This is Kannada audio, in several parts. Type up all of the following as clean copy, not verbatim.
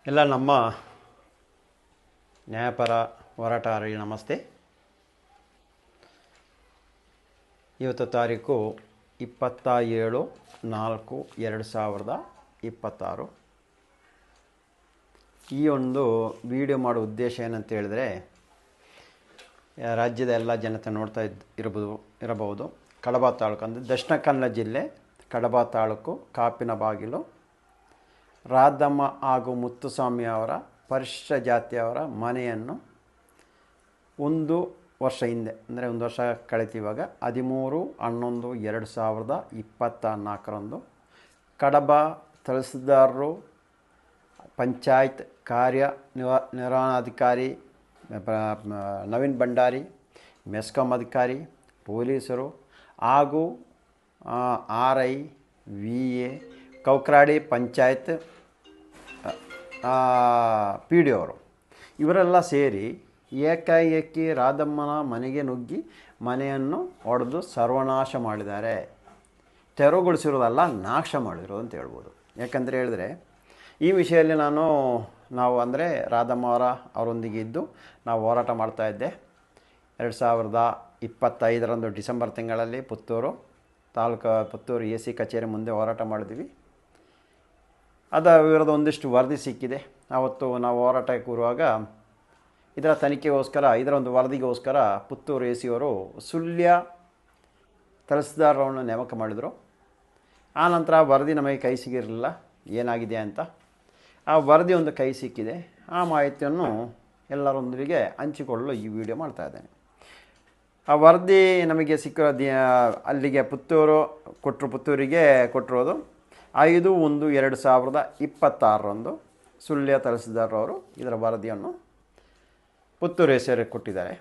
ಎಲ್ಲ ನಮ್ಮ ನ್ಯಾಯಪರ ಹೋರಾಟಗಾರರಿಗೆ ನಮಸ್ತೆ. ಇವತ್ತು ತಾರೀಕು 27/4/2026. ಈ ಒಂದು ವಿಡಿಯೋ ಮಾಡೋ ಉದ್ದೇಶ ಏನಂತ ಹೇಳಿದ್ರೆ, ರಾಜ್ಯದ ಎಲ್ಲ ಜನತೆ ನೋಡ್ತಾ ಇರಬಹುದು. ಕಡಬ ತಾಲೂಕು ಅಂದರೆ ದಕ್ಷಿಣ ಕನ್ನಡ ಜಿಲ್ಲೆ ಕಡಬ ತಾಲೂಕು ಕಾಪಿನಬಾಗಿಲು ರಾಧಮ್ಮ ಹಾಗೂ ಮುತ್ತುಸ್ವಾಮಿ ಅವರ ಪರಿಶಿಷ್ಟ ಜಾತಿಯವರ ಮನೆಯನ್ನು 1 ವರ್ಷ ಹಿಂದೆ, ಅಂದರೆ 1 ವರ್ಷ ಕಳೆತಿವಾಗ 13/11/2024 ಕಡಬ ತಹಸೀಲ್ದಾರರು, ಪಂಚಾಯತ್ ನಿರ್ವಹಣಾಧಿಕಾರಿ ನವೀನ್ ಭಂಡಾರಿ, ಮೆಸ್ಕಾಂ ಅಧಿಕಾರಿ, ಪೊಲೀಸರು ಹಾಗೂ RI, VA, Kaukradi panchayat PDO ಅವರು ಇವರೆಲ್ಲ ಸೇರಿ ಏಕಾಏಕಿ ರಾಧಮ್ಮನ ಮನೆಗೆ ನುಗ್ಗಿ ಮನೆಯನ್ನು ಒಡೆದು ಸರ್ವನಾಶ ಮಾಡಿದ್ದಾರೆ. ತೆರವುಗೊಳಿಸಿರೋದಲ್ಲ, ನಾಶ ಮಾಡಿರೋದು ಅಂತ ಹೇಳ್ಬೋದು. ಯಾಕಂದರೆ ಹೇಳಿದ್ರೆ, ಈ ವಿಷಯದಲ್ಲಿ ನಾವು ಅಂದರೆ ರಾಧಮ್ಮ ಅವರೊಂದಿಗೆ ಇದ್ದು ನಾವು ಹೋರಾಟ ಮಾಡ್ತಾಯಿದ್ದೆ. 2025 ಡಿಸೆಂಬರ್ ತಿಂಗಳಲ್ಲಿ ಪುತ್ತೂರು AC ಕಚೇರಿ ಮುಂದೆ ಹೋರಾಟ ಮಾಡಿದ್ವಿ. ವಿವರದ ಒಂದಿಷ್ಟು ವರದಿ ಸಿಕ್ಕಿದೆ. ಆವತ್ತು ನಾವು ಹೋರಾಟಕ್ಕೆ ಕೂರುವಾಗ ಇದರ ತನಿಖೆಗೋಸ್ಕರ, ಇದರ ಒಂದು ವರದಿಗೋಸ್ಕರ ಪುತ್ತೂರು AC ಅವರು ಸುಳ್ಯ ತಹಸೀಲ್ದಾರರನ್ನು ನೇಮಕ ಮಾಡಿದರು. ಆ ನಂತರ ವರದಿ ನಮಗೆ ಕೈ ಸಿಗಿರಲಿಲ್ಲ ಏನಾಗಿದೆ ಅಂತ. ಆ ವರದಿ ಒಂದು ಕೈ ಸಿಕ್ಕಿದೆ. ಆ ಮಾಹಿತಿಯನ್ನು ಎಲ್ಲರೊಂದಿಗೆ ಹಂಚಿಕೊಳ್ಳಲು ಈ ವಿಡಿಯೋ ಮಾಡ್ತಾಯಿದ್ದೇನೆ. ಆ ವರದಿ ನಮಗೆ ಸಿಕ್ಕಿರೋದು ಅಲ್ಲಿಗೆ ಪುತ್ತೂರಿಗೆ ಕೊಟ್ಟಿರೋದು 5/1/2026 ಸುಳ್ಯ ತಹಸೀಲ್ದಾರರವರು ಇದರ ವರದಿಯನ್ನು ಪುತ್ತೂರು AC ಅವರಿಗೆ ಕೊಟ್ಟಿದ್ದಾರೆ.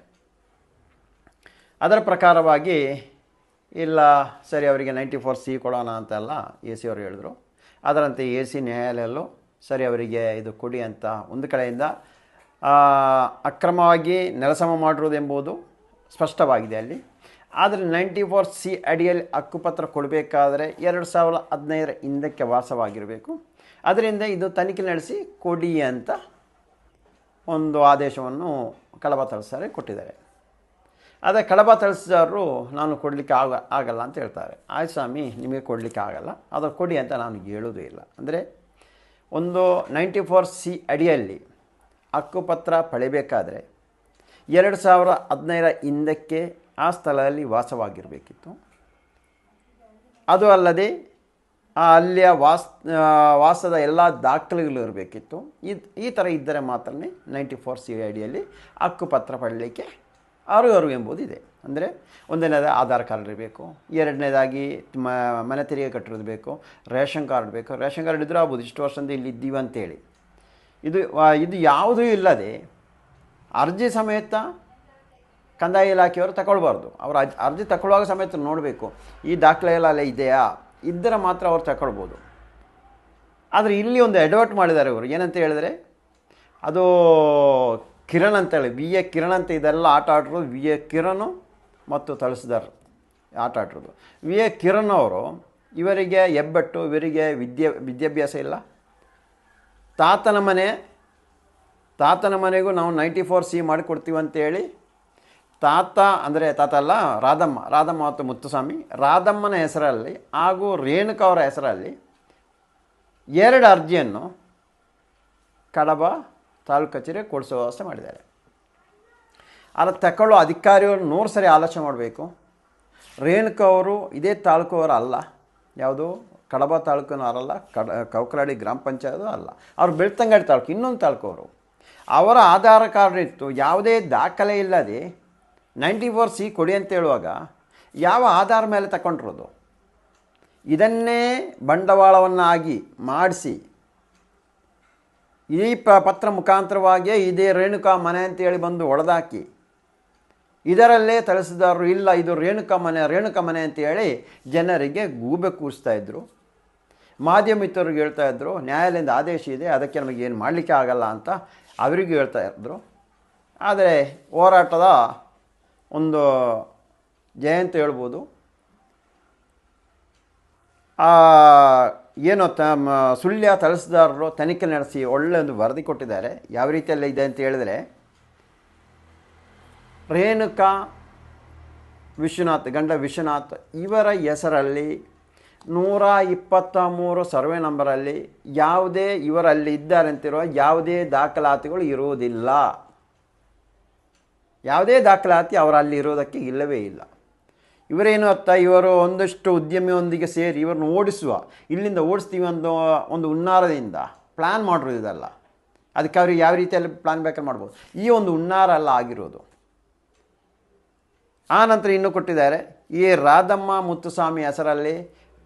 ಅದರ ಪ್ರಕಾರವಾಗಿ ಇಲ್ಲ ಸರಿ, ಅವರಿಗೆ 94C ಕೊಡೋಣ ಅಂತೆಲ್ಲ AC ಅವರು ಹೇಳಿದರು. ಅದರಂತೆ AC ನ್ಯಾಯಾಲಯಲ್ಲೂ ಸರಿ ಅವರಿಗೆ ಇದು ಕೊಡಿ ಅಂತ ಒಂದು ಕಡೆಯಿಂದ ಅಕ್ರಮವಾಗಿ ನೆಲಸಮ ಮಾಡಿರುವುದೆಂಬುದು ಸ್ಪಷ್ಟವಾಗಿದೆ ಅಲ್ಲಿ. ಆದರೆ 94C ಅಡಿಯಲ್ಲಿ ಹಕ್ಕುಪತ್ರ ಕೊಡಬೇಕಾದರೆ 2015 ಹಿಂದಕ್ಕೆ ವಾಸವಾಗಿರಬೇಕು. ಅದರಿಂದ ಇದು ತನಿಖೆ ನಡೆಸಿ ಕೊಡಿ ಅಂತ ಒಂದು ಆದೇಶವನ್ನು ಕಡಬ ತಹಸೀಲ್ದಾರರಿಗೆ ಕೊಟ್ಟಿದ್ದಾರೆ. ಆದರೆ ಕಡಬ ತಹಸೀಲ್ದಾರರು ನಾನು ಕೊಡಲಿಕ್ಕೆ ಆಗಲ್ಲ ಅಂತ ಹೇಳ್ತಾರೆ. ಆಯ್ತು ಸ್ವಾಮಿ, ನಿಮಗೆ ಕೊಡಲಿಕ್ಕೆ ಆಗಲ್ಲ, ಅದು ಕೊಡಿ ಅಂತ ನಾನು ಹೇಳೋದೇ ಇಲ್ಲ. ಅಂದರೆ ಒಂದು 94C ಅಡಿಯಲ್ಲಿ ಹಕ್ಕುಪತ್ರ ಪಡೆಯಬೇಕಾದ್ರೆ 2015 ಹಿಂದಕ್ಕೆ ಆ ಸ್ಥಳದಲ್ಲಿ ವಾಸವಾಗಿರಬೇಕಿತ್ತು. ಅದು ಅಲ್ಲದೆ ಅಲ್ಲಿಯ ವಾಸದ ಎಲ್ಲ ದಾಖಲೆಗಳು ಇರಬೇಕಿತ್ತು. ಈ ಥರ ಇದ್ದರೆ ಮಾತ್ರ 94C ಅಡಿಯಲ್ಲಿ ಹಕ್ಕುಪತ್ರ ಪಡಲಿಕ್ಕೆ ಅರ್ಹರು ಎಂಬುದಿದೆ. ಅಂದರೆ ಒಂದನೇದಾಗಿ ಆಧಾರ್ ಕಾರ್ಡ್ ಇರಬೇಕು, ಎರಡನೇದಾಗಿ ಮನೆ ತೆರಿಗೆ ಕಟ್ಟಿರೋದು ಬೇಕು, ರೇಷನ್ ಕಾರ್ಡ್ ಬೇಕು. ರೇಷನ್ ಕಾರ್ಡ್ ಇದ್ದರೂ ಆಗ್ಬೋದು, ಇಷ್ಟು ವರ್ಷದಿಂದ ಇಲ್ಲಿ ಇದ್ದೀವಿ ಅಂತೇಳಿ. ಇದು ಯಾವುದೂ ಇಲ್ಲದೆ ಅರ್ಜಿ ಸಮೇತ ಕಂದಾಯ ಇಲಾಖೆಯವರು ತಗೊಳ್ಬಾರ್ದು. ಅವರು ಅರ್ಜಿ ತಗೊಳ್ಳುವಾಗ ಸಮೇತ ನೋಡಬೇಕು ಈ ದಾಖಲೆ ಎಲ್ಲ ಅಲ್ಲೇ ಇದೆಯಾ, ಇದ್ದರೆ ಮಾತ್ರ ಅವ್ರು ತಗೊಳ್ಬೋದು. ಆದರೆ ಇಲ್ಲಿ ಒಂದು ಎಡವಟ್ ಮಾಡಿದ್ದಾರೆ ಇವರು. ಏನಂತ ಹೇಳಿದರೆ, ಅದು ಕಿರಣ್ ಅಂತೇಳಿ VA ಕಿರಣ್ ಅಂತ ಇದೆಲ್ಲ ಆಟ ಆಡಿರೋದು VA ಕಿರಣ್ ಮತ್ತು ತಹಸೀಲ್ದಾರ್ ಆಟ ಆಡಿರೋದು. VA ಕಿರಣ್ ಅವರು ಇವರಿಗೆ ಹೆಬ್ಬೆಟ್ಟು, ಇವರಿಗೆ ವಿದ್ಯಾಭ್ಯಾಸ ಇಲ್ಲ. ತಾತನ ಮನೆಗೂ ನಾವು 94C ಮಾಡಿಕೊಡ್ತೀವಿ ಅಂತೇಳಿ ತಾತ ಅಲ್ಲ, ರಾಧಮ್ಮ ಮತ್ತು ಮುತ್ತುಸ್ವಾಮಿ, ರಾಧಮ್ಮನ ಹೆಸರಲ್ಲಿ ಹಾಗೂ ರೇಣುಕಾ ಅವರ ಹೆಸರಲ್ಲಿ 2 ಅರ್ಜಿಯನ್ನು ಕಡಬ ತಾಲೂಕು ಕಚೇರಿಗೆ ಕೊಡಿಸೋ ವ್ಯವಸ್ಥೆ ಮಾಡಿದ್ದಾರೆ. ಅದರ ತಗೊಳ್ಳೋ ಅಧಿಕಾರಿಯವರು 100 ಸರಿ ಆಲೋಚನೆ ಮಾಡಬೇಕು. ರೇಣುಕಾ ಅವರು ಇದೇ ತಾಲೂಕವರು ಅಲ್ಲ, ಯಾವುದು ಕಡಬ ತಾಲೂಕಿನವರಲ್ಲ, ಕೌಕ್ರಾಡಿ ಗ್ರಾಮ ಪಂಚಾಯತ್ ಅಲ್ಲ, ಅವರು ಬೆಳ್ತಂಗಡಿ ತಾಲೂಕು, ಇನ್ನೊಂದು ತಾಲೂಕವರು. ಅವರ ಆಧಾರ್ ಕಾರ್ಡ್ ಇತ್ತು, ಯಾವುದೇ ದಾಖಲೆ ಇಲ್ಲದೆ 94C ಕೊಡಿ ಅಂತ ಹೇಳುವಾಗ ಯಾವ ಆಧಾರ ಮೇಲೆ ತಗೊಂಡಿರೋದು? ಇದನ್ನೇ ಬಂಡವಾಳವನ್ನಾಗಿ ಮಾಡಿಸಿ ಈ ಪತ್ರ ಮುಖಾಂತರವಾಗಿಯೇ ಇದೇ ರೇಣುಕಾ ಮನೆ ಅಂತೇಳಿ ಬಂದು ಹೊಡೆದಾಕಿ ಇದರಲ್ಲೇ ತಹಸೀಲ್ದಾರರು ಇಲ್ಲ ಇದು ರೇಣುಕಾ ಮನೆ ಅಂತೇಳಿ ಜನರಿಗೆ ಗೂಬೆ ಕೂರಿಸ್ತಾಯಿದ್ರು. ಮಾಧ್ಯಮ ಮಿತ್ರರಿಗೆ ಹೇಳ್ತಾಯಿದ್ರು ನ್ಯಾಯಾಲಯದ ಆದೇಶ ಇದೆ, ಅದಕ್ಕೆ ನಮಗೇನು ಮಾಡಲಿಕ್ಕೆ ಆಗಲ್ಲ ಅಂತ ಅವರಿಗೂ ಹೇಳ್ತಾಯಿದ್ರು. ಆದರೆ ಹೋರಾಟದ ಒಂದು ಜಯ ಅಂತ ಹೇಳ್ಬೋದು. ಏನು ಸುಳ್ಯ ತಹಸೀಲ್ದಾರರು ತನಿಖೆ ನಡೆಸಿ ಒಳ್ಳೆ ಒಂದು ವರದಿ ಕೊಟ್ಟಿದ್ದಾರೆ. ಯಾವ ರೀತಿಯಲ್ಲಿ ಇದೆ ಅಂತ ಹೇಳಿದ್ರೆ, ರೇಣುಕಾ ವಿಶ್ವನಾಥ್, ಗಂಡ ವಿಶ್ವನಾಥ್ ಇವರ ಹೆಸರಲ್ಲಿ 123 ಸರ್ವೆ ನಂಬರಲ್ಲಿ ಯಾವುದೇ ಇವರಲ್ಲಿ ಇದ್ದಾರೆ ಅಂತಿರುವ ಯಾವುದೇ ದಾಖಲಾತಿಗಳು ಇರುವುದಿಲ್ಲ. ಯಾವುದೇ ದಾಖಲಾತಿ ಅವರಲ್ಲಿ ಇರೋದಕ್ಕೆ ಇಲ್ಲವೇ ಇಲ್ಲ. ಇವರೇನು ಇವರು ಒಂದಷ್ಟು ಉದ್ಯಮಿಯೊಂದಿಗೆ ಸೇರಿ ಇವರನ್ನು ಓಡಿಸುವ, ಇಲ್ಲಿಂದ ಓಡಿಸ್ತೀವಿ ಒಂದು ಹುನ್ನಾರದಿಂದ ಪ್ಲ್ಯಾನ್ ಮಾಡಿರೋದು ಇದಲ್ಲ. ಅದಕ್ಕೆ ಅವ್ರಿಗೆ ಯಾವ ರೀತಿಯಲ್ಲಿ ಪ್ಲ್ಯಾನ್ ಬೇಕಾದ್ರೆ ಮಾಡ್ಬೋದು. ಈ ಒಂದು ಹುನ್ನಾರ ಅಲ್ಲ ಆಗಿರೋದು. ಆ ನಂತರ ಇನ್ನೂ ಕೊಟ್ಟಿದ್ದಾರೆ, ಈ ರಾಧಮ್ಮ ಮುತ್ತುಸ್ವಾಮಿ ಹೆಸರಲ್ಲಿ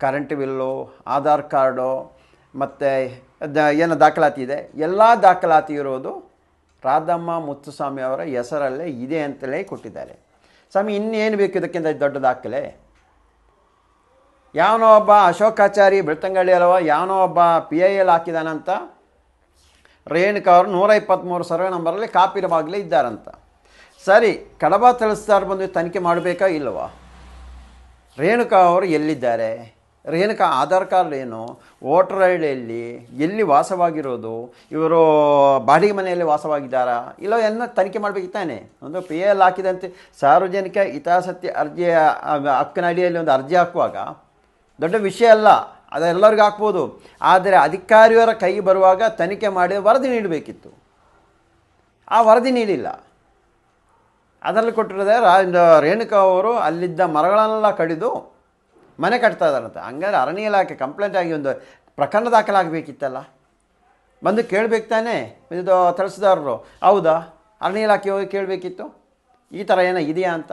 ಕರೆಂಟ್ ಬಿಲ್ಲು, ಆಧಾರ್ ಕಾರ್ಡು ಮತ್ತು ಏನು ದಾಖಲಾತಿ ಇದೆ, ಎಲ್ಲ ದಾಖಲಾತಿ ಇರೋದು ರಾಧಮ್ಮ ಮುತ್ತುಸ್ವಾಮಿ ಅವರ ಹೆಸರಲ್ಲೇ ಇದೆ ಅಂತಲೇ ಕೊಟ್ಟಿದ್ದಾರೆ. ಸ್ವಾಮಿ ಇನ್ನೇನು ಬೇಕು ಇದಕ್ಕಿಂತ ದೊಡ್ಡ ದಾಖಲೆ? ಯಾವನೋ ಒಬ್ಬ ಅಶೋಕಾಚಾರಿ ಬೆಳ್ತಂಗಡಿ ಅಲ್ವ, ಯಾವನೋ ಒಬ್ಬ PIL ಹಾಕಿದಾನಂತ ರೇಣುಕಾ ಅವರು 123 ಸರ್ವೆ ನಂಬರಲ್ಲಿ ಕಾಪಿರ ಬಾಗಿಲೇ ಇದ್ದಾರಂತ. ಸರಿ, ಕಡಬ ತಹಸೀಲ್ದಾರ್ ಬಂದು ತನಿಖೆ ಮಾಡಬೇಕಾ ಇಲ್ಲವಾ? ರೇಣುಕಾ ಅವರು ಎಲ್ಲಿದ್ದಾರೆ, ರೇಣುಕಾ ಆಧಾರ್ ಕಾರ್ಡ್ ಏನು, ವೋಟರ್ ಐ ಡಿ ಎಲ್ಲಿ ವಾಸವಾಗಿರೋದು, ಇವರು ಬಾಡಿಗೆ ಮನೆಯಲ್ಲಿ ವಾಸವಾಗಿದ್ದಾರಾ ಇಲ್ಲೋ ಎಲ್ಲ ತನಿಖೆ ಮಾಡಬೇಕಿತ್ತಾನೆ. ಒಂದು PIL ಹಾಕಿದಂತೆ ಸಾರ್ವಜನಿಕ ಹಿತಾಸಕ್ತಿ ಅರ್ಜಿಯ ಹಕ್ಕಿನ ಅಡಿಯಲ್ಲಿ ಒಂದು ಅರ್ಜಿ ಹಾಕುವಾಗ ದೊಡ್ಡ ವಿಷಯ ಅಲ್ಲ, ಅದೆಲ್ಲರಿಗೂ ಹಾಕ್ಬೋದು. ಆದರೆ ಅಧಿಕಾರಿಯವರ ಕೈ ಬರುವಾಗ ತನಿಖೆ ಮಾಡಿ ವರದಿ ನೀಡಬೇಕಿತ್ತು. ಆ ವರದಿ ನೀಡಿಲ್ಲ. ಅದರಲ್ಲಿ ಕೊಟ್ಟಿರೋದೇ ರೇಣುಕಾ ಅವರು ಅಲ್ಲಿದ್ದ ಮರಗಳನ್ನೆಲ್ಲ ಕಡಿದು ಮನೆ ಕಟ್ತಾ ಇದ್ದಾರಂತೆ. ಹಂಗಾದ್ರೆ ಅರಣ್ಯ ಇಲಾಖೆ ಕಂಪ್ಲೇಂಟ್ ಆಗಿ ಒಂದು ಪ್ರಕರಣ ದಾಖಲಾಗಬೇಕಿತ್ತಲ್ಲ, ಬಂದು ಕೇಳಬೇಕು ತಾನೇ ಇದು ತಹಸೀಲ್ದಾರರು. ಹೌದಾ, ಅರಣ್ಯ ಇಲಾಖೆ ಹೋಗಿ ಕೇಳಬೇಕಿತ್ತು ಈ ಥರ ಏನೋ ಇದೆಯಾ ಅಂತ.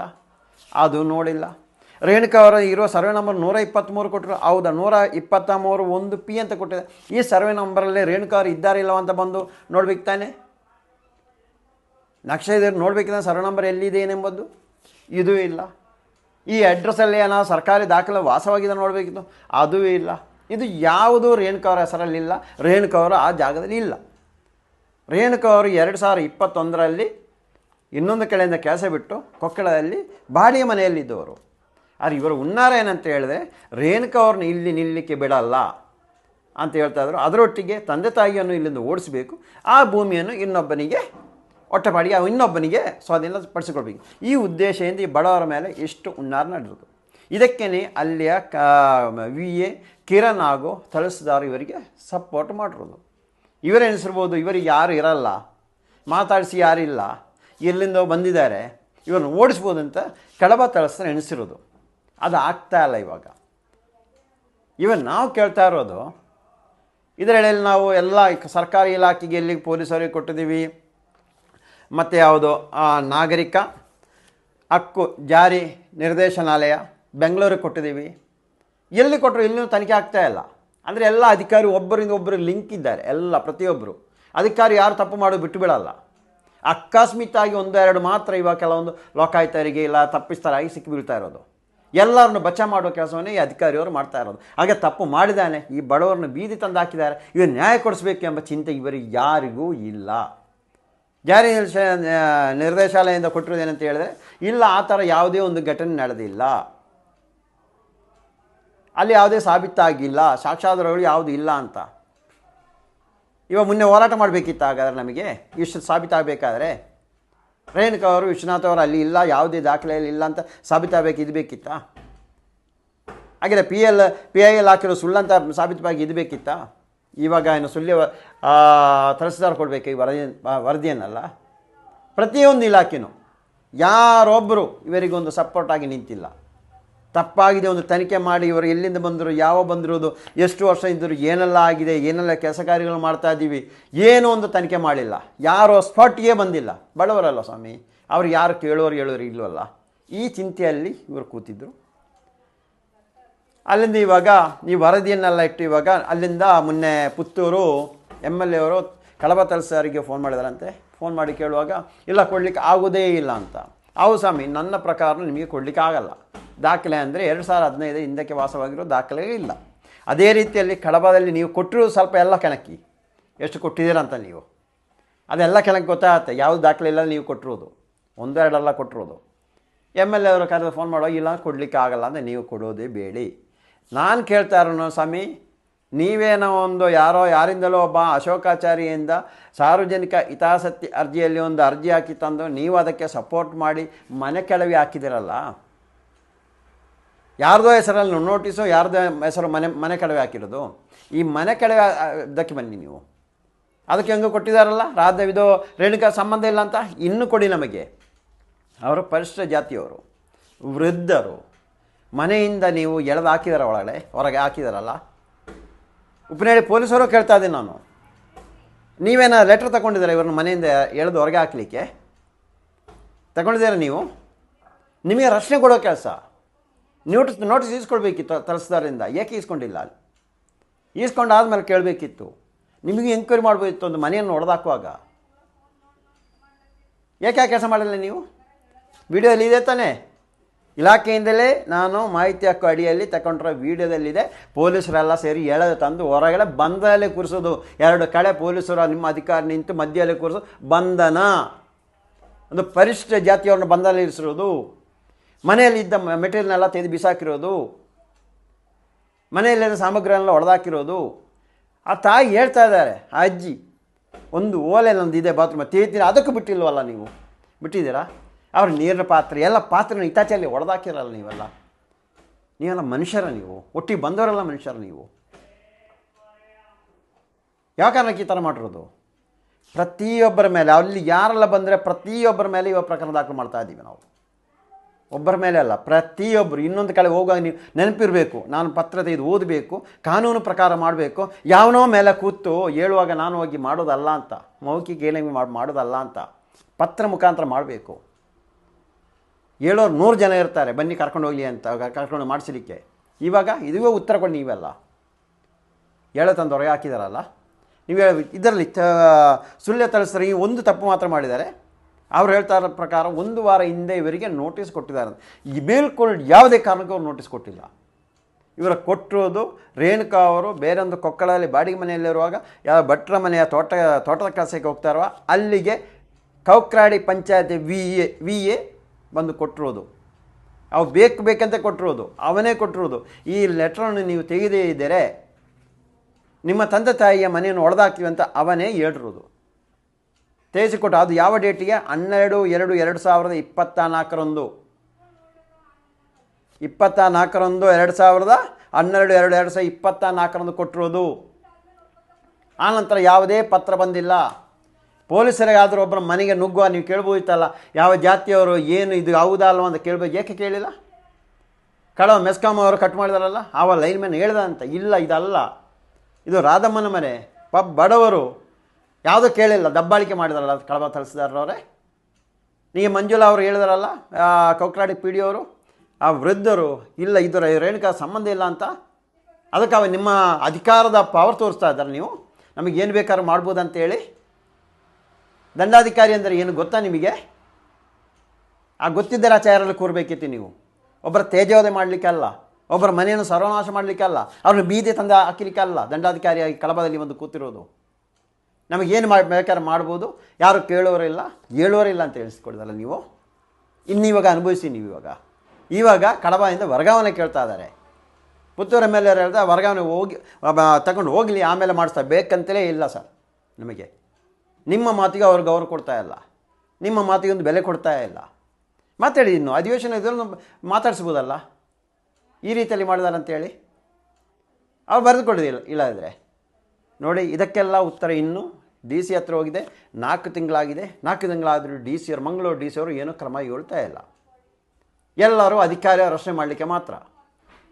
ಅದು ನೋಡಿಲ್ಲ. ರೇಣುಕಾ ಅವರ ಇರೋ ಸರ್ವೆ ನಂಬರ್ 123 ಕೊಟ್ಟರು. ಹೌದಾ, 123 1P ಅಂತ ಕೊಟ್ಟಿದೆ. ಈ ಸರ್ವೆ ನಂಬರಲ್ಲೇ ರೇಣುಕಾ ಅವರು ಇದ್ದಾರೆ ಇಲ್ಲವ ಅಂತ ಬಂದು ನೋಡ್ಬೇಕು ತಾನೆ. ನಕ್ಷೆ ಇದೆ ನೋಡಬೇಕಿದ್ರೆ ಸರ್ವೆ ನಂಬರ್ ಎಲ್ಲಿದೆ ಏನೆಂಬುದು ಇದೂ ಇಲ್ಲ. ಈ ಅಡ್ರೆಸ್ಸಲ್ಲಿ ಏನೋ ಸರ್ಕಾರಿ ದಾಖಲೆ ವಾಸವಾಗಿದೆ ನೋಡಬೇಕಿತ್ತು, ಅದೂ ಇಲ್ಲ. ಇದು ಯಾವುದೂ ರೇಣುಕಾ ಅವರ ಹೆಸರಲ್ಲಿಲ್ಲ, ರೇಣುಕಾ ಅವರು ಆ ಜಾಗದಲ್ಲಿ ಇಲ್ಲ. ರೇಣುಕಾ ಅವರು 2021ರಲ್ಲಿ ಇನ್ನೊಂದು ಕಡೆಯಿಂದ ಕೆಲಸ ಬಿಟ್ಟು ಕೊಕ್ಕಳದಲ್ಲಿ ಬಾಡಿಗೆ ಮನೆಯಲ್ಲಿದ್ದವರು. ಆದರೆ ಇವರು ಹುನ್ನಾರ ಏನಂತ ಹೇಳಿದ್ರೆ ರೇಣುಕಾ ಅವ್ರನ್ನ ಇಲ್ಲಿ ನಿಲ್ಲಲಿಕ್ಕೆ ಬಿಡಲ್ಲ ಅಂತ ಹೇಳ್ತಾಯಿದ್ರು. ಅದರೊಟ್ಟಿಗೆ ತಂದೆ ತಾಯಿಯನ್ನು ಇಲ್ಲಿಂದ ಓಡಿಸಬೇಕು, ಆ ಭೂಮಿಯನ್ನು ಇನ್ನೊಬ್ಬನಿಗೆ ಹೊಟ್ಟೆಪಾಡಿಗೆ ಇನ್ನೊಬ್ಬನಿಗೆ ಸ್ವಾಧೀನಪಡಿಸಿಕೊಳ್ಬೇಕು. ಈ ಉದ್ದೇಶದಿಂದ ಈ ಬಡವರ ಮೇಲೆ ಎಷ್ಟು ಹುನ್ನಾರ ನಡೆದು. ಇದಕ್ಕೇ ಅಲ್ಲಿಯ VA ಕಿರಣ್ ಹಾಗೂ ತಹಸೀಲ್ದಾರ್ ಇವರಿಗೆ ಸಪೋರ್ಟ್ ಮಾಡಿರೋದು. ಇವರೆನಿಸಿರ್ಬೋದು, ಇವರಿಗೆ ಯಾರು ಇರಲ್ಲ, ಮಾತಾಡಿಸಿ ಯಾರಿಲ್ಲ, ಎಲ್ಲಿಂದ ಬಂದಿದ್ದಾರೆ, ಇವ್ರನ್ನ ಓಡಿಸ್ಬೋದು ಅಂತ ಕಡಬ ತಹಸೀಲ್ದಾರ್ ಎಣಿಸಿರೋದು. ಅದು ಆಗ್ತಾ ಇಲ್ಲ ಇವಾಗ. ನಾವು ಕೇಳ್ತಾ ಇರೋದು ಇದರಲ್ಲಿ ನಾವು ಎಲ್ಲ ಸರ್ಕಾರಿ ಇಲಾಖೆಗೆ ಎಲ್ಲಿ ಪೊಲೀಸರಿಗೆ ಕೊಟ್ಟಿದ್ದೀವಿ, ಮತ್ತು ಯಾವುದು ನಾಗರಿಕ ಹಕ್ಕು ಜಾರಿ ನಿರ್ದೇಶನಾಲಯ ಬೆಂಗಳೂರಿಗೆ ಕೊಟ್ಟಿದ್ದೀವಿ. ಎಲ್ಲಿ ಕೊಟ್ಟರು ಇಲ್ಲೂ ತನಿಖೆ ಆಗ್ತಾ ಇಲ್ಲ. ಅಂದರೆ ಎಲ್ಲ ಅಧಿಕಾರಿ ಒಬ್ಬರಿಂದ ಒಬ್ಬರು ಲಿಂಕ್ ಇದ್ದಾರೆ. ಎಲ್ಲ ಪ್ರತಿಯೊಬ್ಬರು ಅಧಿಕಾರಿ ಯಾರು ತಪ್ಪು ಮಾಡೋದು ಬಿಟ್ಟು ಬಿಡಲ್ಲ. ಅಕಸ್ಮಿತಾಗಿ 1-2 ಮಾತ್ರ ಇವಾಗ ಕೆಲವೊಂದು ಲೋಕಾಯುಕ್ತರಿಗೆ ಇಲ್ಲ ತಪ್ಪಿಸ್ತರಾಗಿ ಸಿಕ್ಕಿಬೀಳ್ತಾ ಇರೋದು. ಎಲ್ಲರನ್ನು ಬಚಾವ್ ಮಾಡುವ ಕೆಲಸವನ್ನೇ ಈ ಅಧಿಕಾರಿಯವರು ಮಾಡ್ತಾ ಇರೋದು. ಹಾಗೆ ತಪ್ಪು ಮಾಡಿದ್ದಾನೆ, ಈ ಬಡವರನ್ನು ಬೀದಿ ತಂದು ಹಾಕಿದ್ದಾರೆ, ಇವರು ನ್ಯಾಯ ಕೊಡಿಸ್ಬೇಕು ಎಂಬ ಚಿಂತೆ ಇವರಿಗೆ ಯಾರಿಗೂ ಇಲ್ಲ. ಜಾರಿ ನಿರ್ದೇಶಾಲಯದಿಂದ ಕೊಟ್ಟಿರೋದೇನಂತ ಹೇಳಿದ್ರೆ ಇಲ್ಲ, ಆ ಥರ ಯಾವುದೇ ಒಂದು ಘಟನೆ ನಡೆದಿಲ್ಲ, ಅಲ್ಲಿ ಯಾವುದೇ ಸಾಬೀತಾಗಿಲ್ಲ, ಸಾಕ್ಷ್ಯಾಧಾರಗಳು ಯಾವುದು ಇಲ್ಲ ಅಂತ. ಇವಾಗ ಮುನ್ನೆ ಹೋರಾಟ ಮಾಡಬೇಕಿತ್ತು. ಹಾಗಾದರೆ ನಮಗೆ ಇಷ್ಟು ಸಾಬೀತಾಗಬೇಕಾದ್ರೆ ರೇಣುಕಾ ಅವರು ವಿಶ್ವನಾಥ್ ಅವರು ಅಲ್ಲಿ ಇಲ್ಲ, ಯಾವುದೇ ದಾಖಲೆಯಲ್ಲಿ ಇಲ್ಲ ಅಂತ ಸಾಬೀತಾಗಬೇಕು, ಇದು ಬೇಕಿತ್ತಾ? ಹಾಗೆ PIL ಹಾಕಿರೋ ಸುಳ್ಳಂತ ಸಾಬೀತಾಗಿ ಇದು ಬೇಕಿತ್ತಾ? ಇವಾಗ ಏನು ಸುಳ್ಯ ತಹಸೀಲ್ದಾರ್ ಕೊಡಬೇಕು ಈ ವರದಿಯನ್ನಲ್ಲ. ಪ್ರತಿಯೊಂದು ಇಲಾಖೆನೂ ಯಾರೊಬ್ಬರು ಇವರಿಗೊಂದು ಸಪೋರ್ಟಾಗಿ ನಿಂತಿಲ್ಲ. ತಪ್ಪಾಗಿದೆ ಒಂದು ತನಿಖೆ ಮಾಡಿ ಇವರು ಎಲ್ಲಿಂದ ಬಂದರು, ಯಾವ ಬಂದಿರೋದು, ಎಷ್ಟು ವರ್ಷ ಇದ್ದರು, ಏನೆಲ್ಲ ಆಗಿದೆ, ಏನೆಲ್ಲ ಕೆಲಸ ಕಾರ್ಯಗಳು ಮಾಡ್ತಾ ಇದ್ದೀವಿ, ಏನೋ ಒಂದು ತನಿಖೆ ಮಾಡಿಲ್ಲ. ಯಾರೋ ಸ್ಪಾಟ್ಗೆ ಬಂದಿಲ್ಲ. ಬಡವರಲ್ಲ ಸ್ವಾಮಿ, ಅವ್ರು ಯಾರು ಕೇಳೋರು ಇಲ್ಲವಲ್ಲ. ಈ ಚಿಂತೆಯಲ್ಲಿ ಇವರು ಕೂತಿದ್ದರು. ಅಲ್ಲಿಂದ ಇವಾಗ ಈ ವರದಿಯನ್ನೆಲ್ಲ ಇಟ್ಟು ಇವಾಗ ಅಲ್ಲಿಂದ ಮೊನ್ನೆ ಪುತ್ತೂರು MLA ಅವರು ಕಡಬ ತಹಸೀಲ್ದಾರಿಗೆ ಫೋನ್ ಮಾಡಿದಾರಂತೆ. ಫೋನ್ ಮಾಡಿ ಕೇಳುವಾಗ ಇಲ್ಲ ಕೊಡಲಿಕ್ಕೆ ಆಗೋದೇ ಇಲ್ಲ ಅಂತ. ಹೌದು ಸ್ವಾಮಿ, ನನ್ನ ಪ್ರಕಾರ ನಿಮಗೆ ಕೊಡಲಿಕ್ಕೆ ಆಗಲ್ಲ. ದಾಖಲೆ ಅಂದರೆ 2015 ಹಿಂದಕ್ಕೆ ವಾಸವಾಗಿರೋ ದಾಖಲೆ ಇಲ್ಲ. ಅದೇ ರೀತಿಯಲ್ಲಿ ಕಡಬದಲ್ಲಿ ನೀವು ಕೊಟ್ಟಿರೋ ಸ್ವಲ್ಪ ಎಲ್ಲ ಕೆಣಕಿ ಎಷ್ಟು ಕೊಟ್ಟಿದ್ದೀರಂತ ನೀವು ಅದೆಲ್ಲ ಕೆಳಗೆ ಗೊತ್ತಾಗುತ್ತೆ. ಯಾವುದು ದಾಖಲೆ ಇಲ್ಲ ನೀವು ಕೊಟ್ಟಿರೋದು, 1-2 ಕೊಟ್ಟಿರೋದು. MLA ಅವರು ಫೋನ್ ಮಾಡುವಾಗ ಇಲ್ಲ ಕೊಡಲಿಕ್ಕೆ ಆಗಲ್ಲ ಅಂದರೆ ನೀವು ಕೊಡೋದೇ ಬೇಡಿ. ನಾನು ಕೇಳ್ತಾ ಇರೋನು ಸ್ವಾಮಿ, ನೀವೇನೋ ಒಂದು ಯಾರಿಂದಲೋ ಒಬ್ಬ ಅಶೋಕಾಚಾರ್ಯಿಂದ ಸಾರ್ವಜನಿಕ ಹಿತಾಸಕ್ತಿ ಅರ್ಜಿಯಲ್ಲಿ ಒಂದು ಅರ್ಜಿ ಹಾಕಿ ತಂದು ನೀವು ಅದಕ್ಕೆ ಸಪೋರ್ಟ್ ಮಾಡಿ ಮನೆ ಕೆಳಗೆ ಹಾಕಿದಿರಲ್ಲ. ಯಾರ್ದೋ ಹೆಸರಲ್ಲಿ ನೋಟಿಸು, ಯಾರ್ದೋ ಹೆಸರು ಮನೆ ಕೆಳಗೆ ಹಾಕಿರೋದು. ಈ ಮನೆ ಕೆಳಗೆ ಇದಕ್ಕೆ ಬನ್ನಿ ನೀವು. ಅದಕ್ಕೆ ಹೆಂಗೆ ಕೊಟ್ಟಿದ್ದಾರಲ್ಲ, ಇದು ರೇಣುಕಾ ಸಂಬಂಧ ಇಲ್ಲ ಅಂತ ಇನ್ನೂ ಕೊಡಿ ನಮಗೆ. ಅವರು ಪರಿಶಿಷ್ಟ ಜಾತಿಯವರು, ವೃದ್ಧರು, ಮನೆಯಿಂದ ನೀವು ಎಳೆದು ಹಾಕಿದಾರ, ಹೊರಗೆ ಹಾಕಿದಾರಲ್ಲ. ಉಪ್ಪಿನಹಳ್ಳಿ ಪೊಲೀಸರು ಕೇಳ್ತಾ ಇದ್ದೀನಿ ನಾನು, ನೀವೇನೋ ಲೆಟ್ರ್ ತಗೊಂಡಿದ್ದೀರಾ ಇವ್ರನ್ನ ಮನೆಯಿಂದ ಎಳೆದು ಹೊರಗೆ ಹಾಕಲಿಕ್ಕೆ? ತಗೊಂಡಿದ್ದೀರಾ ನೀವು? ನಿಮಗೆ ರಕ್ಷಣೆ ಕೊಡೋ ಕೆಲಸ. ನೋಟಿಸ್ ಈಸ್ಕೊಳ್ಬೇಕಿತ್ತು ತಲಸ್ದಾರರಿಂದ, ಏಕೆ ಈಸ್ಕೊಂಡಿಲ್ಲ? ಈಸ್ಕೊಂಡಾದ್ಮೇಲೆ ಕೇಳಬೇಕಿತ್ತು. ನಿಮಗೆ ಎಂಕ್ವೈರಿ ಮಾಡ್ಬೋದಿತ್ತು ಒಂದು ಮನೆಯನ್ನು ಹೊಡೆದಾಕುವಾಗ. ಏಕೆ ಆ ಕೆಲಸ ಮಾಡಿಲ್ಲ ನೀವು? ವಿಡಿಯೋದಲ್ಲಿ ಇದೆ ತಾನೇ, ಇಲಾಖೆಯಿಂದಲೇ ನಾನು ಮಾಹಿತಿ ಹಕ್ಕು ಅಡಿಯಲ್ಲಿ ತಗೊಂಡಿರೋ ವಿಡಿಯೋದಲ್ಲಿದೆ. ಪೊಲೀಸರೆಲ್ಲ ಸೇರಿ ಎಳೆದು ತಂದು ಹೊರಗಡೆ ಬಂಧನಲ್ಲೇ ಕೂರಿಸೋದು. 2 ಕಡೆ ಪೊಲೀಸರು ನಿಮ್ಮ ಅಧಿಕಾರಿ ನಿಂತು ಮಧ್ಯದಲ್ಲಿ ಕೂರಿಸೋದು ಬಂಧನ. ಒಂದು ಪರಿಶಿಷ್ಟ ಜಾತಿಯವ್ರನ್ನ ಬಂಧನಲ್ಲಿ ಇರಿಸಿರೋದು, ಮನೆಯಲ್ಲಿದ್ದ ಮೆಟೀರಿಯಲ್ನೆಲ್ಲ ತೆಗೆದು ಬಿಸಾಕಿರೋದು, ಮನೆಯಲ್ಲಿದ್ದ ಸಾಮಗ್ರಿಯನ್ನೆಲ್ಲ ಹೊಡೆದಾಕಿರೋದು. ಆ ತಾಯಿ ಹೇಳ್ತಾ ಇದ್ದಾರೆ, ಆ ಅಜ್ಜಿ, ಒಂದು ಓಲೆ ನಂದಿದೆ ಬಾತ್ರೂಮ್ ತೀರ್ತೀನಿ, ಅದಕ್ಕೂ ಬಿಟ್ಟಿಲ್ವಲ್ಲ ನೀವು? ಬಿಟ್ಟಿದ್ದೀರಾ? ಅವ್ರ ನೀರಿನ ಪಾತ್ರೆ ಎಲ್ಲ ಪಾತ್ರೆನ ಇತ್ತಾಚೆಯಲ್ಲಿ ಹೊಡೆದಾಕಿರಲ್ಲ ನೀವೆಲ್ಲ ಮನುಷ್ಯರ? ನೀವು ಒಟ್ಟಿಗೆ ಬಂದವರೆಲ್ಲ ಮನುಷ್ಯರ ನೀವು? ಯಾವ ಕಾರಣಕ್ಕೆ ಈ ಥರ ಮಾಡಿರೋದು? ಪ್ರತಿಯೊಬ್ಬರ ಮೇಲೆ, ಅಲ್ಲಿ ಯಾರೆಲ್ಲ ಬಂದರೆ ಪ್ರತಿಯೊಬ್ಬರ ಮೇಲೆ ಇವಾಗ ಪ್ರಕರಣ ದಾಖಲು ಮಾಡ್ತಾ ಇದ್ದೀವಿ ನಾವು. ಒಬ್ಬರ ಮೇಲೆ ಅಲ್ಲ, ಪ್ರತಿಯೊಬ್ಬರು. ಇನ್ನೊಂದು ಕಡೆ ಹೋಗುವಾಗ ನೀವು ನೆನಪಿರಬೇಕು, ನಾನು ಪತ್ರ ತೆಗೆದು ಓದಬೇಕು, ಕಾನೂನು ಪ್ರಕಾರ ಮಾಡಬೇಕು. ಯಾವನೋ ಮೇಲೆ ಕೂತು ಹೇಳುವಾಗ ನಾನು ಹೋಗಿ ಮಾಡೋದಲ್ಲ ಅಂತ, ಮೌಖಿಕ ಏನೇನು ಮಾಡೋದಲ್ಲ ಅಂತ, ಪತ್ರ ಮುಖಾಂತರ ಮಾಡಬೇಕು. ಹೇಳೋರು 100 ಜನ ಇರ್ತಾರೆ, ಬನ್ನಿ ಕರ್ಕೊಂಡು ಹೋಗಲಿ ಅಂತ, ಕರ್ಕೊಂಡು ಮಾಡಿಸಲಿಕ್ಕೆ. ಇವಾಗ ಇದುವೇ ಉತ್ತರ ಕೊಡಿ. ನೀವೆಲ್ಲ ಹೇಳೋ ತಂದು ಹೊರಗೆ ಹಾಕಿದಾರಲ್ಲ, ನೀವು ಇದರಲ್ಲಿ ಸುಳ್ಳು ತಳಿಸ್ತಾರೆ. ಈ ಒಂದು ತಪ್ಪು ಮಾತ್ರ ಮಾಡಿದ್ದಾರೆ. ಅವ್ರು ಹೇಳ್ತಾ ಇರೋ ಪ್ರಕಾರ 1 ವಾರ ಹಿಂದೆ ಇವರಿಗೆ ನೋಟಿಸ್ ಕೊಟ್ಟಿದ್ದಾರೆ. ಈ ಮೇಲ್ಕೊಂಡು ಯಾವುದೇ ಕಾರಣಕ್ಕೂ ಅವ್ರು ನೋಟಿಸ್ ಕೊಟ್ಟಿಲ್ಲ. ಇವರ ಕೊಟ್ಟಿರೋದು ರೇಣುಕಾ ಅವರು ಬೇರೊಂದು ಕೊಕ್ಕಳಲ್ಲಿ ಬಾಡಿಗೆ ಮನೆಯಲ್ಲಿರುವಾಗ ಯಾವ ಭಟ್ರ ಮನೆಯ ತೋಟದ ಕೆಲಸಕ್ಕೆ ಹೋಗ್ತಾ ಇರುವ ಅಲ್ಲಿಗೆ ಕೌಕ್ರಾಡಿ ಪಂಚಾಯತಿ ವಿ ಎ ಬಂದು ಕೊಟ್ಟಿರೋದು. ಅವು ಬೇಕಂತ ಕೊಟ್ಟಿರೋದು, ಅವನೇ ಕೊಟ್ಟಿರೋದು. ಈ ಲೆಟ್ರನ್ನು ನೀವು ತೆಗೆದೇ ಇದ್ದರೆ ನಿಮ್ಮ ತಂದೆ ತಾಯಿಯ ಮನೆಯನ್ನು ಹೊಡೆದಾಕ್ತೀವಿ ಅಂತ ಅವನೇ ಹೇಳಿರೋದು. ತೆಗೆಸಿಕೊಟ್ಟು ಅದು ಯಾವ ಡೇಟಿಗೆ? 12/2/2024 2024 12/2/2024 ಕೊಟ್ಟಿರೋದು. ಆನಂತರ ಯಾವುದೇ ಪತ್ರ ಬಂದಿಲ್ಲ. ಪೊಲೀಸರಿಗಾದರೂ ಒಬ್ಬರ ಮನೆಗೆ ನುಗ್ಗುವ ನೀವು ಕೇಳ್ಬೋದಿತ್ತಲ್ಲ, ಯಾವ ಜಾತಿಯವರು, ಏನು ಇದು ಹೌದಾ ಅಲ್ವ ಅಂತ ಕೇಳ್ಬೋದು. ಏಕೆ ಕೇಳಿಲ್ಲ? ಕಳವ ಮೆಸ್ಕಾಂ ಅವರು ಕಟ್ ಮಾಡಿದಾರಲ್ಲ, ಆವ ಲೈನ್ ಮ್ಯಾನ್ ಹೇಳ್ದ ಅಂತ. ಇಲ್ಲ, ಇದಲ್ಲ, ಇದು ರಾಧಮ್ಮನ ಮನೆ, ಬಡವರು, ಯಾವುದೂ ಕೇಳಿಲ್ಲ, ದಬ್ಬಾಳಿಕೆ ಮಾಡಿದಾರಲ್ಲ ಕಳವ ತಲಸ್ದಾರರವರೇ. ನೀವು ಮಂಜುಳಾ ಅವರು ಹೇಳಿದಾರಲ್ಲ, ಕೌಕ್ರಾಡಿ ಪಿ ಡಿ ಅವರು, ಆ ವೃದ್ಧರು, ಇಲ್ಲ ಇದು ರೇಣುಕಾ ಸಂಬಂಧ ಇಲ್ಲ ಅಂತ. ಅದಕ್ಕೆ ಅವ ನಿಮ್ಮ ಅಧಿಕಾರದ ಪವರ್ ತೋರಿಸ್ತಾ ಇದ್ದಾರೆ. ನೀವು ನಮಗೇನು ಬೇಕಾದ್ರೂ ಮಾಡ್ಬೋದು ಅಂತೇಳಿ. ದಂಡಾಧಿಕಾರಿ ಅಂದರೆ ಏನು ಗೊತ್ತಾ ನಿಮಗೆ? ಆ ಗೊತ್ತಿದ್ದರೆ ಆ ಚೇರಲ್ಲಿ ಕೂರಬೇಕಿತ್ತು ನೀವು. ಒಬ್ಬರ ತೇಜೋವಧೆ ಮಾಡಲಿಕ್ಕಲ್ಲ, ಒಬ್ಬರ ಮನೆಯನ್ನು ಸರ್ವನಾಶ ಮಾಡಲಿಕ್ಕಲ್ಲ, ಅವ್ರನ್ನ ಬೀದಿ ತಂದು ಹಾಕಲಿಕ್ಕಲ್ಲ ದಂಡಾಧಿಕಾರಿಯಾಗಿ ಕಳಬದಲ್ಲಿ ಒಂದು ಕೂತಿರೋದು. ನಮಗೇನು ಬೇಕಾದ್ರೆ ಮಾಡ್ಬೋದು, ಯಾರು ಕೇಳೋರಿಲ್ಲ ಹೇಳೋರಿಲ್ಲ ಅಂತ ಹೇಳಿಸ್ಕೊಡ್ದಲ್ಲ ನೀವು. ಇನ್ನಿವಾಗ ಅನುಭವಿಸಿ ನೀವು. ಇವಾಗ ಕಡಬದಿಂದ ವರ್ಗಾವಣೆ ಕೇಳ್ತಾ ಇದ್ದಾರೆ. ಪುತ್ತೂರು ಎಮ್ ಎಲ್ ಎ ಹೇಳ್ತಾ ವರ್ಗಾವಣೆ ಹೋಗಿ ತಗೊಂಡು ಹೋಗಲಿ, ಆಮೇಲೆ ಮಾಡಿಸ್ತಾ ಬೇಕಂತಲೇ ಇಲ್ಲ ಸರ್. ನಮಗೆ ನಿಮ್ಮ ಮಾತಿಗೆ ಅವ್ರಿಗೆ ಗೌರವ ಕೊಡ್ತಾ ಇಲ್ಲ, ನಿಮ್ಮ ಮಾತಿಗೆ ಒಂದು ಬೆಲೆ ಕೊಡ್ತಾ ಇಲ್ಲ. ಮಾತಾಡಿ, ಇನ್ನು ಅಧಿವೇಶನ ಇದನ್ನು ಮಾತಾಡಿಸ್ಬೋದಲ್ಲ. ಈ ರೀತಿಯಲ್ಲಿ ಮಾಡಿದಾರೆ ಅಂತೇಳಿ ಅವ್ರು ಬರೆದುಕೊಡೋದಿಲ್ಲ. ಇಲ್ಲದಿದ್ದರೆ ನೋಡಿ, ಇದಕ್ಕೆಲ್ಲ ಉತ್ತರ ಇನ್ನೂ ಡಿ ಸಿ ಹತ್ರ ಹೋಗಿದೆ. 4 ತಿಂಗಳಾಗಿದೆ. 4 ತಿಂಗಳಾದರೂ ಡಿ ಸಿ ಅವರು, ಮಂಗಳೂರು ಡಿ ಸಿ ಅವರು ಏನೂ ಕ್ರಮ ಹೇಳ್ತಾ ಇಲ್ಲ. ಎಲ್ಲರೂ ಅಧಿಕಾರಿ ರಕ್ಷಣೆ ಮಾಡಲಿಕ್ಕೆ ಮಾತ್ರ,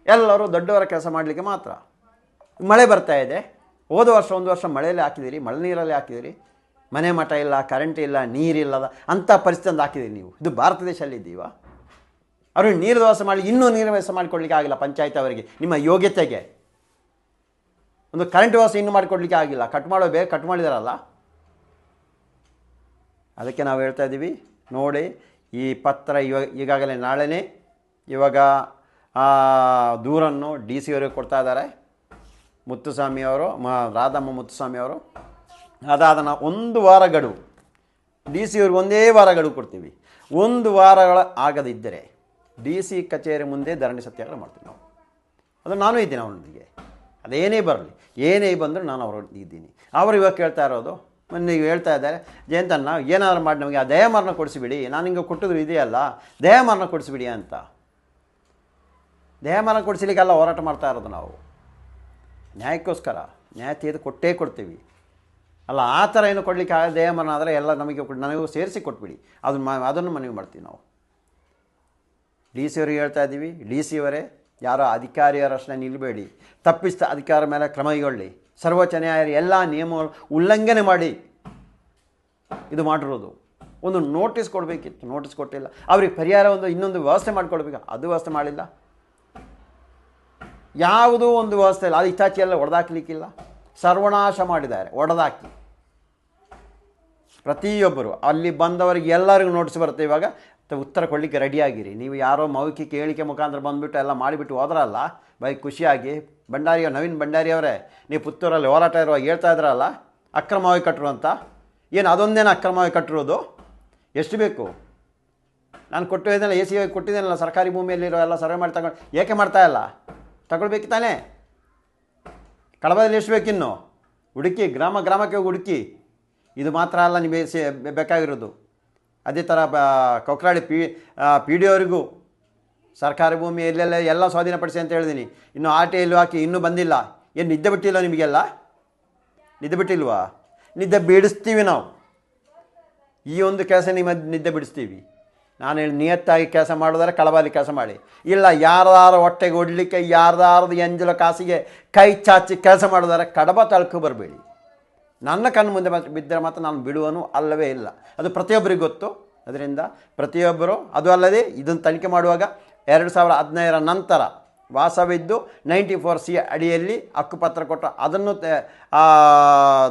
ಎಲ್ಲರೂ ದೊಡ್ಡವರ ಕೆಲಸ ಮಾಡಲಿಕ್ಕೆ ಮಾತ್ರ. ಮಳೆ ಬರ್ತಾ ಇದೆ. ಹೋದ ವರ್ಷ 1 ವರ್ಷ ಮಳೆಯಲ್ಲಿ ಹಾಕಿದ್ದೀರಿ, ಮಳೆ ನೀರಲ್ಲಿ ಹಾಕಿದ್ದೀರಿ. ಮನೆ ಮಠ ಇಲ್ಲ, ಕರೆಂಟ್ ಇಲ್ಲ, ನೀರಿಲ್ಲದ ಅಂಥ ಪರಿಸ್ಥಿತಿಯಿಂದ ಹಾಕಿದ್ದೀರಿ ನೀವು. ಇದು ಭಾರತ ದೇಶದಲ್ಲಿದ್ದೀವ? ಅವ್ರಿಗೆ ನೀರು ವ್ಯವಸ್ಥೆ ಮಾಡಿ, ಇನ್ನೂ ನೀರು ವ್ಯವಸ್ಥೆ ಮಾಡಿಕೊಡ್ಲಿಕ್ಕೆ ಆಗಿಲ್ಲ ಪಂಚಾಯತ್ ಅವರಿಗೆ. ನಿಮ್ಮ ಯೋಗ್ಯತೆಗೆ ಒಂದು ಕರೆಂಟ್ ವ್ಯವಸ್ಥೆ ಇನ್ನೂ ಮಾಡಿಕೊಡ್ಲಿಕ್ಕೆ ಆಗಿಲ್ಲ. ಕಟ್ ಮಾಡಿದಾರಲ್ಲ. ಅದಕ್ಕೆ ನಾವು ಹೇಳ್ತಾ ಇದ್ದೀವಿ, ನೋಡಿ ಈ ಪತ್ರ ಈಗಾಗಲೇ ನಾಳೆನೇ ಇವಾಗ ದೂರನ್ನು ಡಿ ಸಿ ಅವರಿಗೆ ಕೊಡ್ತಾ ಇದ್ದಾರೆ, ಮುತ್ತುಸ್ವಾಮಿಯವರು, ರಾಧಮ್ಮ ಮುತ್ತುಸ್ವಾಮಿಯವರು. ಅದಾದ 1 ವಾರ ಗಡುವು ಡಿ ಸಿ ಅವ್ರಿಗೆ 1 ವಾರ ಗಡುವು ಕೊಡ್ತೀವಿ. 1 ವಾರಗಳ ಆಗದಿದ್ದರೆ ಡಿ ಸಿ ಕಚೇರಿ ಮುಂದೆ ಧರಣಿ ಸತ್ಯಾಗ್ರಹ ಮಾಡ್ತೀವಿ ನಾವು. ಅದು ನಾನು ಇದ್ದೀನಿ ಅವನೊಂದಿಗೆ. ಅದೇನೇ ಬರಲಿ, ಏನೇ ಬಂದರೂ ನಾನು ಅವರು ಇದ್ದೀನಿ. ಅವರು ಇವಾಗ ಕೇಳ್ತಾ ಇರೋದು, ನೀವು ಹೇಳ್ತಾ ಇದ್ದಾರೆ ಜಯಂತಣ್ಣ ಏನಾದ್ರು ಮಾಡಿ ನಮಗೆ ಆ ದಯಾಮರಣ ಕೊಡಿಸಿಬಿಡಿ, ನಾನು ಹಿಂಗೆ ಕೊಟ್ಟಿದ್ರು ಇದೆಯಲ್ಲ ದಯಾಮರಣ ಕೊಡಿಸಿಬಿಡಿ ಅಂತ. ದಯಾಮರಣ ಕೊಡಿಸ್ಲಿಕ್ಕೆಲ್ಲ ಹೋರಾಟ ಮಾಡ್ತಾ ಇರೋದು ನಾವು, ನ್ಯಾಯಕ್ಕೋಸ್ಕರ. ನ್ಯಾಯ ತೆಗೆದು ಕೊಟ್ಟೇ ಕೊಡ್ತೀವಿ. ಅಲ್ಲ ಆ ಥರ ಏನು ಕೊಡಲಿಕ್ಕೆ ದಯಾಮರಣ ಆದರೆ ಎಲ್ಲ ನನಗೂ ಸೇರಿಸಿ ಕೊಟ್ಬಿಡಿ, ಅದನ್ನು ಮನವಿ ಮಾಡ್ತೀವಿ ನಾವು. ಡಿ ಸಿ ಅವರಿಗೆ ಹೇಳ್ತಾ ಇದ್ದೀವಿ, ಡಿ ಸಿ ಅವರೇ ಯಾರೋ ಅಧಿಕಾರಿಯರಷ್ಟೇ ನಿಲ್ಲಬೇಡಿ, ತಪ್ಪಿಸಿದ ಅಧಿಕಾರ ಮೇಲೆ ಕ್ರಮ ಕೈಗೊಳ್ಳಿ. ಸರ್ವೋಚ್ಚ ನ್ಯಾಯಾಲಯ ಎಲ್ಲ ನಿಯಮಗಳು ಉಲ್ಲಂಘನೆ ಮಾಡಿ ಇದು ಮಾಡಿರೋದು. ಒಂದು ನೋಟಿಸ್ ಕೊಡಬೇಕಿತ್ತು, ನೋಟಿಸ್ ಕೊಟ್ಟಿಲ್ಲ. ಅವ್ರಿಗೆ ಪರಿಹಾರ ಇನ್ನೊಂದು ವ್ಯವಸ್ಥೆ ಮಾಡಿಕೊಡ್ಬೇಕು, ಅದು ವ್ಯವಸ್ಥೆ ಮಾಡಿಲ್ಲ. ಯಾವುದೂ ಒಂದು ವ್ಯವಸ್ಥೆ ಇಲ್ಲ. ಅದು ಇತ್ಯಾಚೆ ಎಲ್ಲ ಹೊಡೆದಾಕ್ಲಿಕ್ಕಿಲ್ಲ, ಸರ್ವನಾಶ ಮಾಡಿದ್ದಾರೆ ಹೊಡೆದಾಕಿ. ಪ್ರತಿಯೊಬ್ಬರು ಅಲ್ಲಿ ಬಂದವರಿಗೆ ಎಲ್ಲರಿಗೂ ನೋಟಿಸ್ ಬರುತ್ತೆ. ಇವಾಗ ಉತ್ತರ ಕೊಡಲಿಕ್ಕೆ ರೆಡಿಯಾಗಿರಿ. ನೀವು ಯಾರೋ ಮೌಖಿಕ ಹೇಳಿಕೆ ಮುಖಾಂತರ ಬಂದುಬಿಟ್ಟು ಎಲ್ಲ ಮಾಡಿಬಿಟ್ಟು ಹೋದ್ರಲ್ಲ ಖುಷಿಯಾಗಿ. ನವೀನ್ ಭಂಡಾರಿ ಅವರೇ, ನೀವು ಪುತ್ತೂರಲ್ಲಿ ಹೋರಾಟ ಇರುವಾಗ ಹೇಳ್ತಾ ಇದ್ರಲ್ಲ ಅಕ್ರಮವಾಗಿ ಕಟ್ಟರು ಅಂತ. ಏನು ಅದೊಂದೇನು ಅಕ್ರಮವಾಗಿ ಕಟ್ಟಿರೋದು? ಎಷ್ಟು ಬೇಕು? ನಾನು ಕೊಟ್ಟಿದ್ದೇನೆ, ಎ ಸಿ ಕೊಟ್ಟಿದ್ದೇನಲ್ಲ, ಸರ್ಕಾರಿ ಭೂಮಿಯಲ್ಲಿರೋ ಎಲ್ಲ ಸರ್ವೆ ಮಾಡಿ ತಗೊಂಡು ಏಕೆ ಮಾಡ್ತಾ ಇಲ್ಲ? ತಗೊಳ್ಬೇಕು ತಾನೇ. ಕಡಬದಲ್ಲಿ ಎಷ್ಟು ಬೇಕಿನ್ನು ಹುಡುಕಿ, ಗ್ರಾಮಕ್ಕೆ ಹುಡುಕಿ. ಇದು ಮಾತ್ರ ಅಲ್ಲ ನಿಮಗೆ ಬೇಕಾಗಿರೋದು. ಅದೇ ಥರ ಕೊಕ್ರಾಳಿ ಪಿ ಡಿ ಅವರಿಗೂ ಸರ್ಕಾರಿ ಭೂಮಿ ಎಲ್ಲೆಲ್ಲ ಎಲ್ಲ ಸ್ವಾಧೀನಪಡಿಸಿ ಅಂತ ಹೇಳಿದ್ದೀನಿ. ಇನ್ನು ಆರ್ ಟಿ ಐಲು ಹಾಕಿ ಇನ್ನೂ ಬಂದಿಲ್ಲ. ಏನು ನಿದ್ದೆ ಬಿಟ್ಟಿಲ್ಲ ನಿಮಗೆಲ್ಲ? ನಿದ್ದೆ ಬಿಟ್ಟಿಲ್ವಾ? ನಿದ್ದೆ ಬಿಡಿಸ್ತೀವಿ ನಾವು. ಈ ಒಂದು ಕೆಲಸ ನಿಮ್ಮ ನಿದ್ದೆ ಬಿಡಿಸ್ತೀವಿ. ನಾನು ಹೇಳಿ ನಿಯತ್ತಾಗಿ ಕೆಲಸ ಮಾಡಿದ್ರೆ ಕಳಬಾಲಿ ಕೆಲಸ ಮಾಡಿ. ಇಲ್ಲ ಯಾರ್ದಾರು ಹೊಟ್ಟೆಗೆ ಹೊಡಲಿಕ್ಕೆ, ಯಾರ್ದಾರ್ದು ಎಂಜಲ ಕಾಸಿಗೆ ಕೈ ಚಾಚಿ ಕೆಲಸ ಮಾಡಿದರೆ ಕಡಬ ತಳ್ಕೊ ಬರಬೇಡಿ. ನನ್ನ ಕಣ್ಣು ಮುಂದೆ ಬಿದ್ದರೆ ಮಾತ್ರ ನಾನು ಬಿಡುವನು ಅಲ್ಲವೇ ಇಲ್ಲ. ಅದು ಪ್ರತಿಯೊಬ್ಬರಿಗೆ ಗೊತ್ತು. ಅದರಿಂದ ಪ್ರತಿಯೊಬ್ಬರು, ಅದು ಅಲ್ಲದೆ ಇದನ್ನು ತನಿಖೆ ಮಾಡುವಾಗ 2015 ನಂತರ ವಾಸವಿದ್ದು 94C ಅಡಿಯಲ್ಲಿ ಹಕ್ಕುಪತ್ರ ಕೊಟ್ಟು ಅದನ್ನು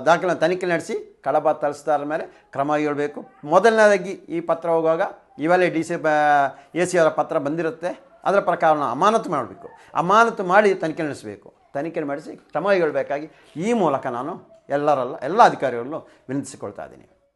ದಾಖಲೆ ತನಿಖೆ ನಡೆಸಿ ಕಡಬ ತರಿಸ್ತಾರ ಮೇಲೆ ಕ್ರಮ ಕೈಗೊಳ್ಳಬೇಕು. ಮೊದಲನೇದಾಗಿ ಈ ಪತ್ರ ಹೋಗುವಾಗ ಇವೆಲ್ಲ ಎ ಸಿ ಅವರ ಪತ್ರ ಬಂದಿರುತ್ತೆ, ಅದರ ಪ್ರಕಾರ ನಾವು ಅಮಾನತು ಮಾಡಬೇಕು. ಅಮಾನತು ಮಾಡಿ ತನಿಖೆ ನಡೆಸಬೇಕು. ತನಿಖೆ ನಡೆಸಿ ಕ್ರಮ ಕೈಗೊಳ್ಳಬೇಕಾಗಿ ಈ ಮೂಲಕ ನಾನು ಎಲ್ಲ ಅಧಿಕಾರಿಗಳನ್ನು ವಿನಂತಿಸಿಕೊಳ್ತಾ ಇದ್ದೀನಿ.